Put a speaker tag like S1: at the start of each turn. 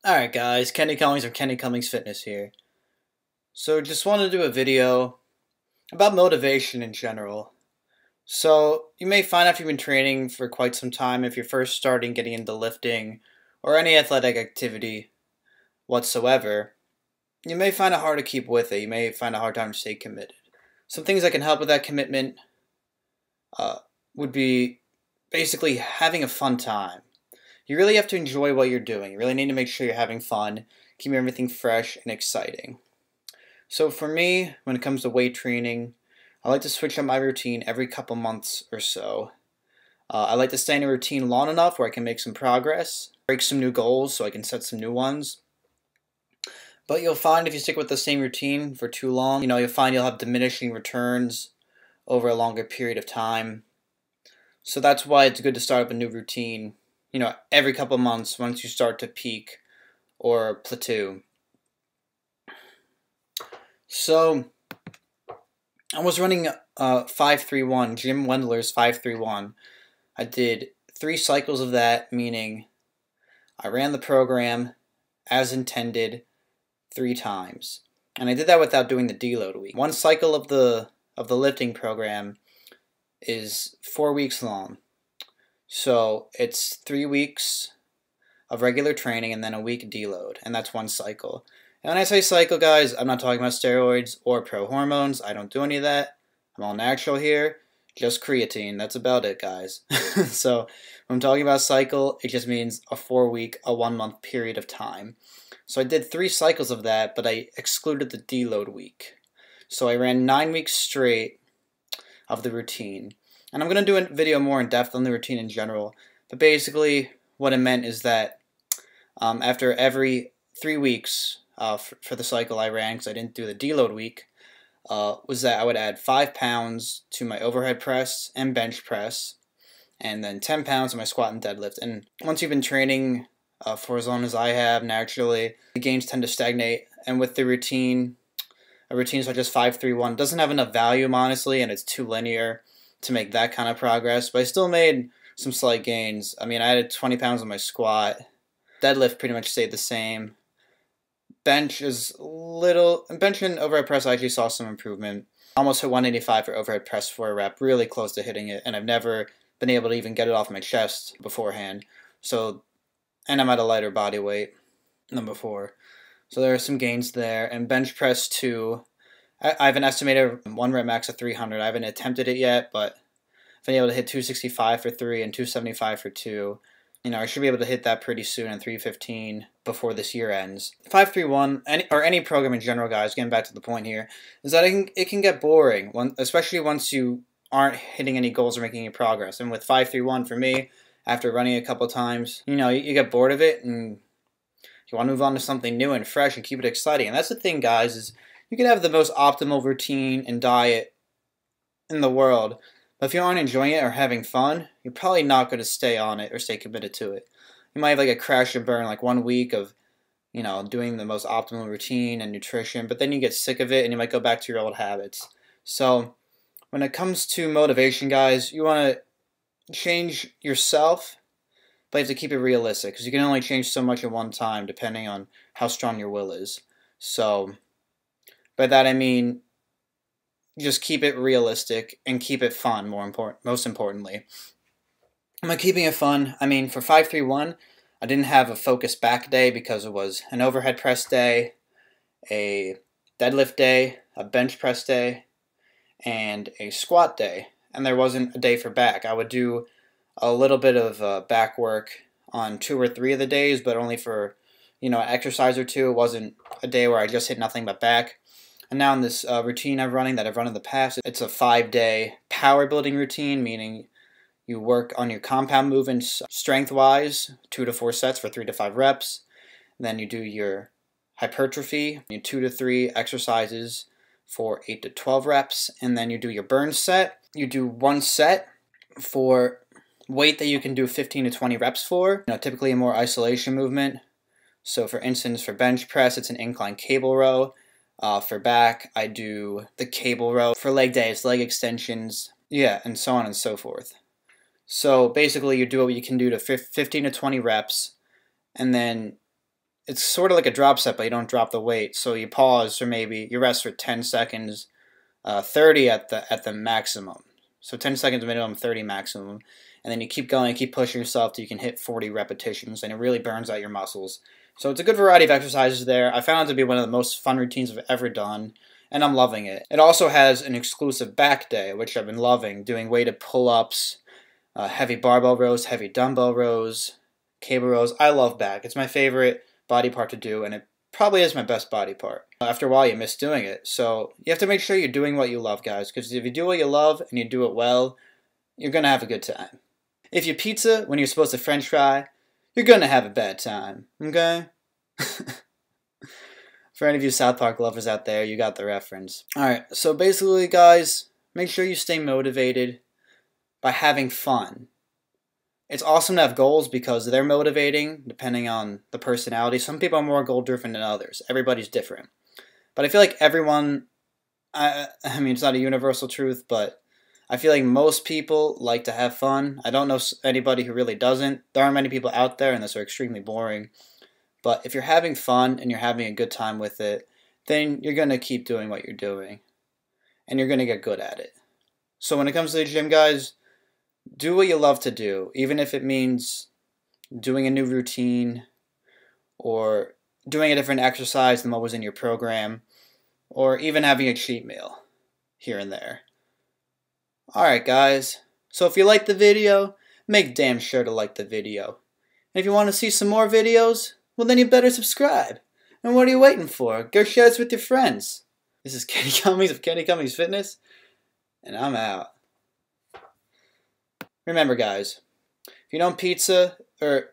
S1: Alright guys, Kenny Cummings from Kenny Cummings Fitness here. So just wanted to do a video about motivation in general. So you may find after you've been training for quite some time, if you're first starting getting into lifting or any athletic activity whatsoever, you may find it hard to keep with it. You may find a hard time to stay committed. Some things that can help with that commitment would be basically having a fun time. You really have to enjoy what you're doing. You really need to make sure you're having fun, keeping everything fresh and exciting. So for me, when it comes to weight training, I like to switch up my routine every couple months or so. I like to stay in a routine long enough where I can make some progress, break some new goals so I can set some new ones. But you'll find if you stick with the same routine for too long, you'll find you'll have diminishing returns over a longer period of time. So that's why it's good to start up a new routine, every couple months once you start to peak or plateau. So I was running 5-3-1, Jim Wendler's 5-3-1. I did 3 cycles of that, meaning I ran the program as intended 3 times. And I did that without doing the deload week. One cycle of the lifting program is 4 weeks long. So it's 3 weeks of regular training and then a week deload, and that's one cycle. And when I say cycle, guys, I'm not talking about steroids or pro hormones. I don't do any of that. I'm all natural here. Just creatine. That's about it, guys. So when I'm talking about cycle, it just means a 4-week, a 1-month period of time. So I did 3 cycles of that, but I excluded the deload week. So I ran 9 weeks straight of the routine. And I'm going to do a video more in depth on the routine in general. But basically, what it meant is that after every 3 weeks for the cycle I ran, because I didn't do the deload week, was that I would add 5 pounds to my overhead press and bench press, and then 10 pounds to my squat and deadlift. And once you've been training for as long as I have, naturally, the gains tend to stagnate. And with the routine, a routine such as 5-3-1 doesn't have enough volume, honestly, and it's too linear to make that kind of progress. But I still made some slight gains. I mean, I added 20 pounds on my squat. Deadlift pretty much stayed the same. Bench is bench and overhead press I actually saw some improvement. Almost hit 185 for overhead press for a rep, really close to hitting it, and I've never been able to even get it off my chest beforehand. So, and I'm at a lighter body weight than before. So there are some gains there. And bench press too, I have an estimated 1 rep max of 300. I haven't attempted it yet, but I've been able to hit 265 for 3 and 275 for 2. I should be able to hit that pretty soon in 315 before this year ends. 5-3-1, any program in general, guys, getting back to the point here, is that it can get boring, especially once you aren't hitting any goals or making any progress. And with 5-3-1, for me, after running a couple times, you get bored of it and you want to move on to something new and fresh and keep it exciting. And that's the thing, guys, is you can have the most optimal routine and diet in the world, but if you aren't enjoying it or having fun, you're probably not going to stay on it or stay committed to it. You might have like a crash and burn, like 1 week of, doing the most optimal routine and nutrition, but then you get sick of it and you might go back to your old habits. So when it comes to motivation, guys, you want to change yourself, but you have to keep it realistic because you can only change so much at one time depending on how strong your will is. So by that I mean just keep it realistic and keep it fun, most importantly. By keeping it fun, I mean for 5-3-1, I didn't have a focused back day because it was an overhead press day, a deadlift day, a bench press day, and a squat day. And there wasn't a day for back. I would do a little bit of back work on 2 or 3 of the days, but only for an exercise or 2. It wasn't a day where I just hit nothing but back. And now in this routine I've run in the past, it's a 5-day power building routine, meaning you work on your compound movements strength-wise, 2 to 4 sets for 3 to 5 reps. Then you do your hypertrophy, 2 to 3 exercises for 8 to 12 reps. And then you do your burn set. You do 1 set for weight that you can do 15 to 20 reps for, typically a more isolation movement. So for instance, for bench press, it's an incline cable row. For back, I do the cable row. For leg day, it's leg extensions, and so on and so forth. So basically, you do what you can do to 15 to 20 reps, and then it's sort of like a drop set, but you don't drop the weight. So you pause for maybe you rest for 10 seconds, 30 at the maximum. So 10 seconds minimum, 30 maximum, and then you keep going, keep pushing yourself till you can hit 40 repetitions, and it really burns out your muscles. So it's a good variety of exercises there. I found it to be one of the most fun routines I've ever done, and I'm loving it. It also has an exclusive back day, which I've been loving, doing weighted pull-ups, heavy barbell rows, heavy dumbbell rows, cable rows. I love back. It's my favorite body part to do, and it probably is my best body part. After a while, you miss doing it. So you have to make sure you're doing what you love, guys, because if you do what you love and you do it well, you're going to have a good time. If you pizza when you're supposed to french fry, you're going to have a bad time, okay? For any of you South Park lovers out there, you got the reference. Alright, so basically, guys, make sure you stay motivated by having fun. It's awesome to have goals because they're motivating depending on the personality. Some people are more goal-driven than others. Everybody's different. But I feel like everyone, I mean, it's not a universal truth, but I feel like most people like to have fun. I don't know anybody who really doesn't. There aren't many people out there, and those are extremely boring. But if you're having fun and you're having a good time with it, then you're going to keep doing what you're doing. And you're going to get good at it. So when it comes to the gym, guys, do what you love to do, even if it means doing a new routine or doing a different exercise than what was in your program, or even having a cheat meal here and there. Alright, guys, so if you liked the video, make damn sure to like the video. And if you want to see some more videos, well then you better subscribe. And what are you waiting for? Go share this with your friends. This is Kenny Cummings of Kenny Cummings Fitness, and I'm out. Remember, guys, if you don't pizza, or